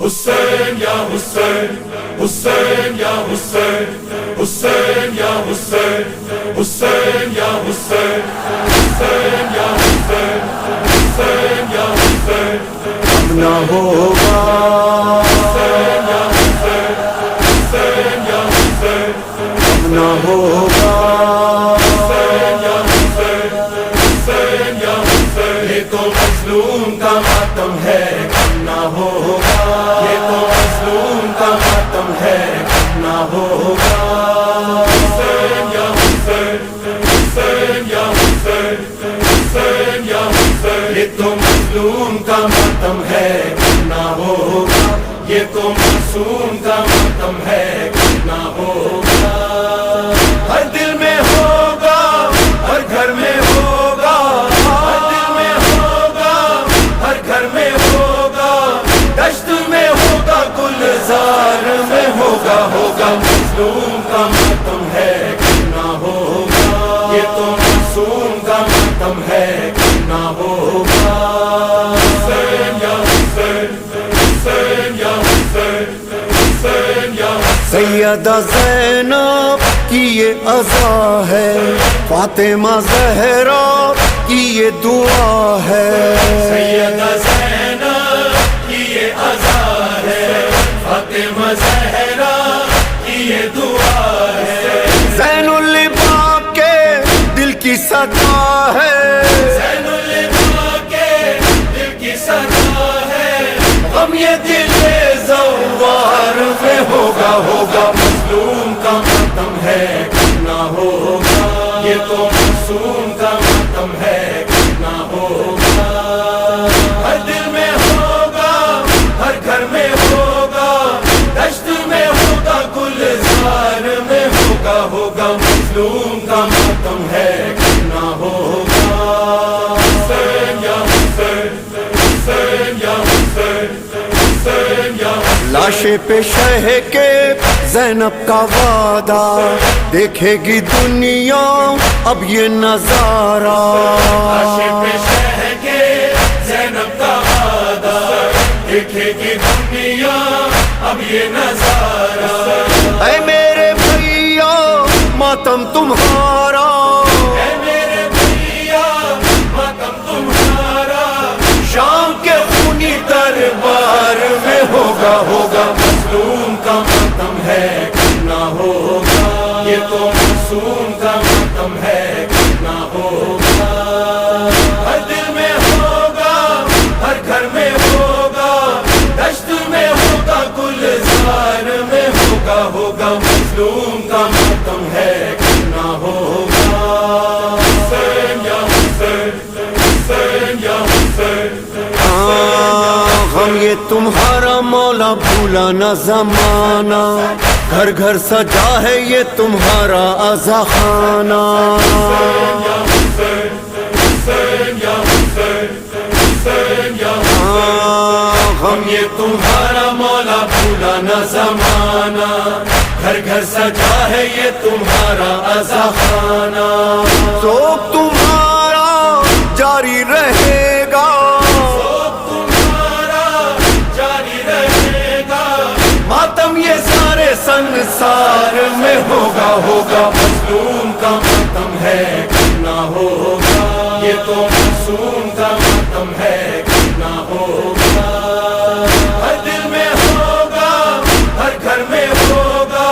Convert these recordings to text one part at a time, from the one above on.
حسین یا حسین حسین یا حسین حسین یا حسین حسین یا حسین حسین یا حسین حسین یا حسین اب نہ ہوگا حسین یا حسین حسین یا حسین اب نہ ہوگا حسین یا حسین حسین یا حسین یہ تو مظلوم کا ماتم ہے کم نہ ہوگا یہ تو مظلوم کا ماتم ہے کم نہ ہوگا حسین یا حسین حسین یا حسین حسین یا حسین یہ تو مظلوم کا ماتم ہے کم نہ ہوگا یہ تو معصوم کا ماتم ہے کم نہ ہوگا ہر دل میں ہوگا ہر گھر میں ہوگا ہر دل میں ہوگا ہر گھر میں ہوگا دشت میں ہوگا گلزار میں ہوگا ہوگا مظلوم کا ماتم ہے کم نہ ہوگا یہ تو معصوم کا ماتم ہے کم نہ ہوگا حسین یا حسین حسین یا حسین حسین یا سیدہ زینب کی یہ عزا ہے، فاطمہ زہرا کی یہ دعا ہے، سیدہ زینب کی یہ عزا ہے، فاطمہ زہرا کی یہ دعا ہے، زین العباد کے دل کی صدا ہے، زین العباد کے دل کی صدا ہے، غم یہ دل زوار میں ہوگا ہوگا مظلوم کا ماتم ہے کم نہ ہوگا یہ تو معصوم کا ماتم ہے کم نہ ہوگا ہر دل میں ہوگا ہر گھر میں ہوگا دشت میں ہوگا گلزار میں ہوگا ہوگا مظلوم کا ماتم ہے کم نہ ہوگا حسین یا حسین حسین یا حسین حسین یا لاشے پہ شہ کے زینب کا وعدہ، دیکھے گی دنیا اب یہ نظارہ، عاشق شہ کے زینب کا وعدہ، دیکھے گی دنیا اب یہ نظارہ، اے میرے بھیا ماتم تمہارا، اے میرے بھیا ماتم تمہارا، شام کے خونی دربار میں ہوگا ہوگا مظلوم کا ماتم ہے کم نہ ہوگا یہ تو معصوم کا ماتم ہے کم نہ ہوگا ہر دل میں ہوگا ہر گھر میں ہوگا دشت میں ہوگا گلزار میں ہوگا ہوگا مظلوم کا ماتم ہے کم نہ ہوگا حسین یا حسین حسین یا حسین غم یہ تمہارا مولا بھولا نہ زمانہ، گھر گھر سجا ہے یہ تمہارا عزا خانہ، حسین یا حسین حسین یا حسین حسین یا غم یہ تمہارا مولا بھولا نہ زمانہ گھر گھر سجا ہے یہ تمہارا عزا خانہ تو تمہارا جاری رہے گا، تمہارا جاری رہے گا ماتم یہ سارے سنسار میں ہوگا ہوگا مظلوم کا ماتم ہے کم نہ ہوگا یہ تو معصوم کا ماتم ہے کم نہ ہوگا ہر دل میں ہوگا ہر گھر میں ہوگا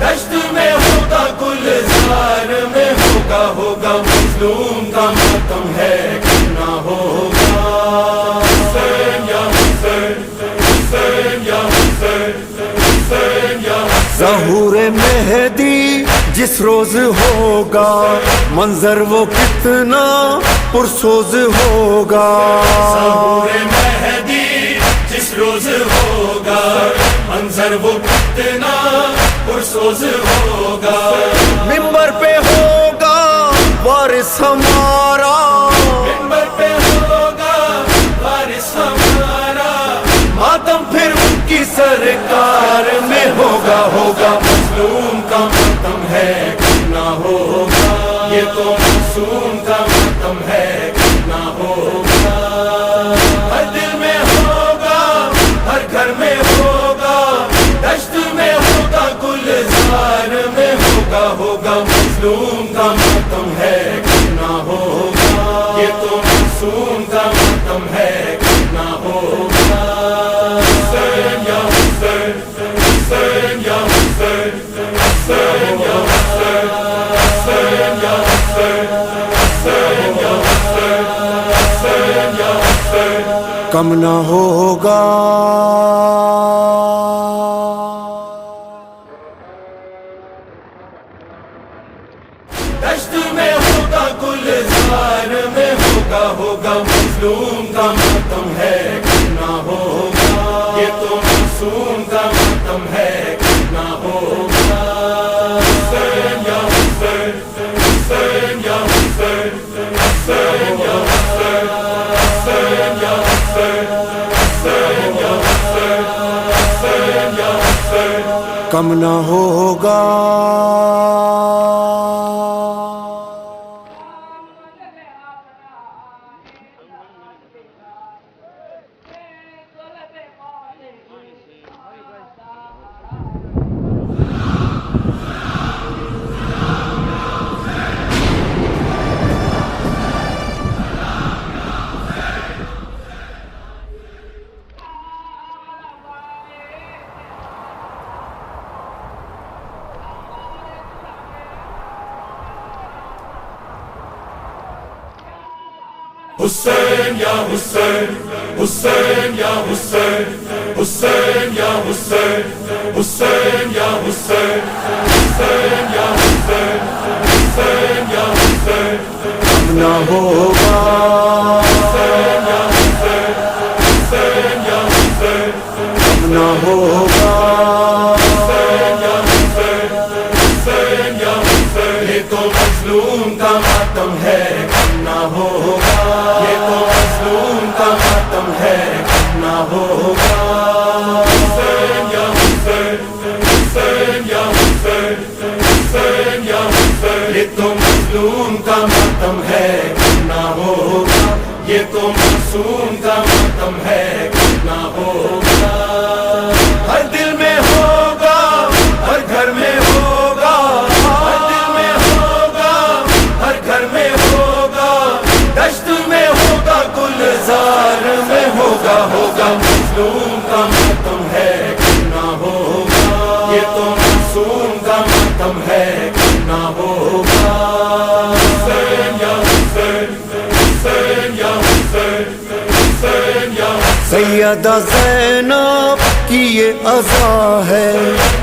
دشت میں ہوگا گلزار میں ہوگا ہوگا مظلوم کا ماتم ہے کم نہ ہوگا حسین یا حسین حسین یا حسین حسین یا ظہور مہدی جس روز ہوگا، منظر وہ کتنا پرسوز ہوگا، ظہور مہدی جس روز ہوگا منظر وہ کتنا پرسوز ہوگا ممبر پہ ہوگا وارث ہمارا، منبر پہ ہوگا وارث ہمارا ماتم پھر ان کی سرکار میں ہوگا ہوگا مظلوم کا ماتم ہے کم نہ ہوگا یہ تو معصوم کا ماتم ہے کم نہ ہوگا ہر دل میں ہوگا ہر گھر میں کم نہ ہوگا دشت میں ہوگا گلزار میں ہوگا مظلوم کا ماتم ہے نہ ہوگا یہ تو معصوم کا ماتم ہے نہ ہوگا حسین یا حسین حسین یا حسین حسین یا حسین حسین یا حسین حسین یا حسین حسین یا حسین کم نہ ہوگا حسین یا حسین حسین یا حسین حسین یا حسین حسین یا حسین حسین یا حسین حسین یا حسین کم نہ ہوگا حسین یا حسین حسین یا حسین کم نہ ہوگا حسین یا حسین حسین یا حسین یہ تو مظلوم کا ماتم ہے کم نہ ہوگا یہ تو مظلوم کا ماتم ہے کم نہ ہوگا حسین یا حسین حسین یا حسین حسین یا حسین یہ تو مظلوم کا ماتم ہے کم نہ ہوگا یہ تو معصوم کا ماتم ہے کم نہ ہوگا ہر دل میں ہوگا ہر گھر میں ہوگا ہر دل میں ہوگا ہر گھر میں ہوگا دشت میں ہوگا گلزار میں ہوگا مظلوم کا ماتم ہے کم نہ ہوگا یہ تو معصوم کا ماتم ہے کم نہ ہوگا حسین یا حسین حسین یا حسین حسین یا سیدہ زینب کی یہ عزا ہے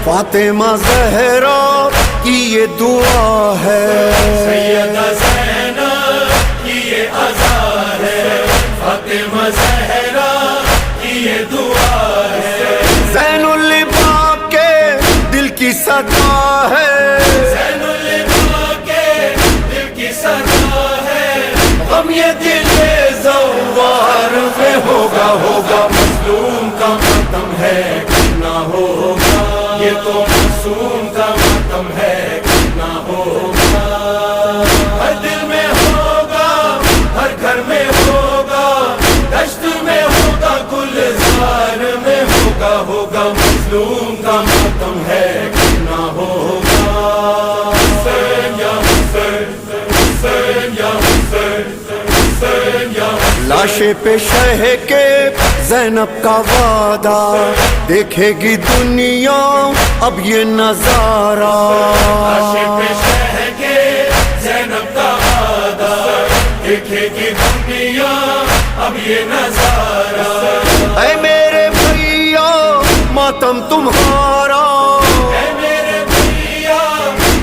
فاطمہ زہرا کی یہ دعا ہے سیدہ زینب کی یہ عزا ہے فاطمہ زہرا کی یہ دعا ہے زین العباد کے دل کی صدا ہے زین العباد کے دل کی صدا ہے غم یہ دل زوار میں ہوگا مظلوم کا ماتم ہے کم نہ ہوگا یہ تو معصوم کا ماتم ہے کم نہ ہوگا ہر دل میں ہوگا ہر گھر میں ہوگا دشت میں ہوگا گلزار میں ہوگا مظلوم کا ماتم ہے کم نہ ہوگا حسین یا حسین حسین یا حسین حسین یا لاشیں پہ شہ کے زینب کا وعدہ دیکھے گی دنیا اب یہ نظارہ عاشق شہ کے زینب کا وعدہ دیکھے گی دنیا اب یہ نظارہ اے میرے بھیا ماتم تمہارا اے میرے بھیا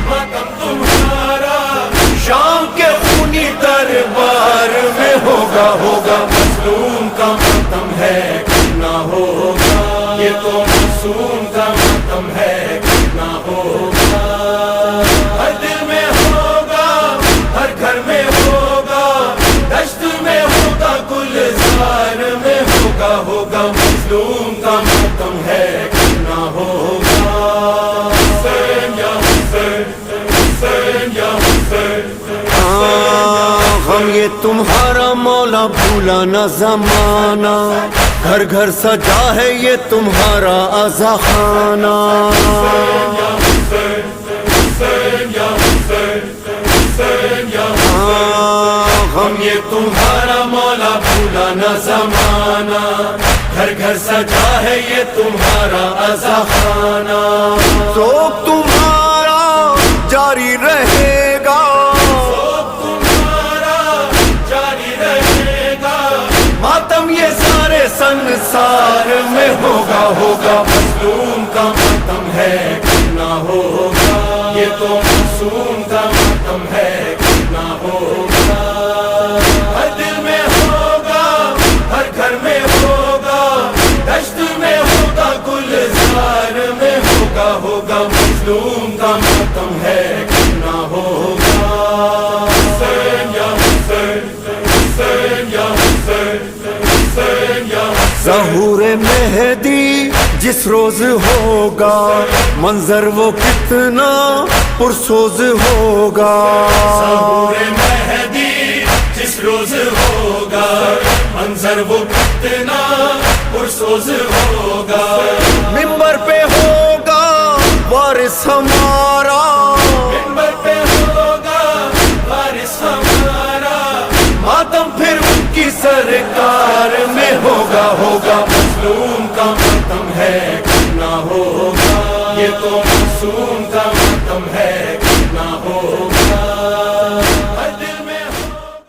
ماتم تمہارا شام کے خونی دربار میں ہوگا مظلوم کا ماتم ہے کم نہ ہوگا یہ تو معصوم کا ماتم ہے کم نہ ہوگا ہر دل میں ہوگا ہر گھر میں ہوگا دشت میں ہوگا گلزار میں ہوگا مظلوم کا ماتم ہے کم نہ ہوگا حسین یا حسین حسین یا حسین ہم یہ تمہارا مولا بھولا نہ زمانہ گھر گھر سجا ہے یہ تمہارا عزا خانہ حسین یا حسین حسین یا حسین حسین یا ہم یہ تمہارا مولا بھولا نہ زمانہ گھر گھر سجا ہے یہ تمہارا عزا خانہ تو تمہارا ہوگا ہوگا مظلوم کا ماتم ہے کرنا ہوگا یہ تو معصوم کا ماتم ہے کرنا ہوگا ہر دل میں ہوگا ہر گھر میں ہوگا دشت میں ہوگا گلزار میں ہوگا ہوگا مظلوم کا ماتم ہے کرنا ہوگا حسین یا حسین حسین یا حسین حسین یا ظہور مہدی جس روز ہوگا منظر وہ کتنا پرسوز ہوگا ظہور مہدی جس روز ہوگا منظر وہ کتنا پرسوز ہوگا منبر پہ ہوگا وارث ہمارا منبر پہ ہوگا وارث ہمارا ماتم پھر ان کی سرکار میں ہوگا ہوگا مظلوم کا ماتم ہے کرنا ہوگا یہ تو معصوم کا ماتم ہے